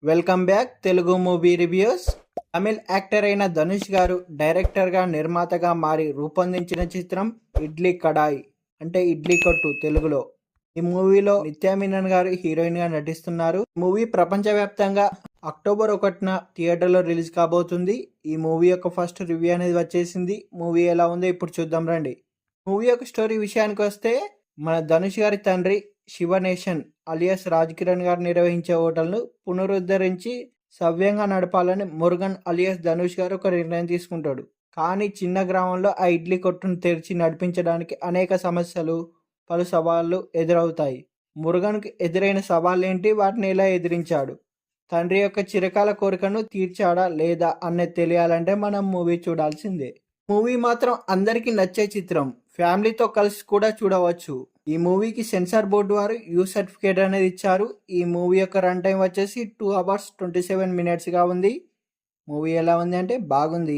Welcome back Telugu movie reviews. Tamil actor అయిన ధనుష్ గారు డైరెక్టర్గా నిర్మాతగా మారి రూపొందించిన చిత్రం ఇడ్లీ కడాయి అంటే ఇడ్లీ కొట్టు తెలుగులో. ఈ మూవీలో నిత్యా మీనన్ గారు హీరోయిన్ గా నటిస్తున్నారు. మూవీ ప్రపంచవ్యాప్తంగా అక్టోబర్ 1న థియేటర్లో రిలీజ్ కాబోతుంది. ఈ మూవీ యొక్క ఫస్ట్ రివ్యూ అనేది వచ్చేసింది. మూవీ ఎలా ఉందో ఇప్పుడు చూద్దాం రండి. మూవీ యొక్క స్టోరీ విషయానికి వస్తే, మన ధనుష్ గారి తండ్రి శివనేషన్ అలియాస్ రాజ్ కిరణ్ గారు నిర్వహించే హోటల్ను పునరుద్ధరించి సవ్యంగా నడపాలని మురుగన్ అలియాస్ ధనుష్ గారు ఒక నిర్ణయం తీసుకుంటాడు. కానీ చిన్న గ్రామంలో ఆ ఇడ్లీ కొట్టును తెరిచి నడిపించడానికి అనేక సమస్యలు, పలు సవాళ్లు ఎదురవుతాయి. మురుగన్కు ఎదురైన సవాళ్ళేంటి, వాటిని ఎలా ఎదిరించాడు, తండ్రి యొక్క చిరకాల కోరికను తీర్చాడా లేదా అన్నది తెలియాలంటే మనం మూవీ చూడాల్సిందే. మూవీ మాత్రం అందరికీ నచ్చే చిత్రం. ఫ్యామిలీతో కలిసి కూడా చూడవచ్చు. ఈ మూవీకి సెన్సార్ బోర్డు వారు యూ సర్టిఫికేట్ అనేది ఇచ్చారు. ఈ మూవీ యొక్క రన్ టైం వచ్చేసి 2 hours 27 minutes ఉంది. మూవీ ఎలా ఉంది అంటే బాగుంది.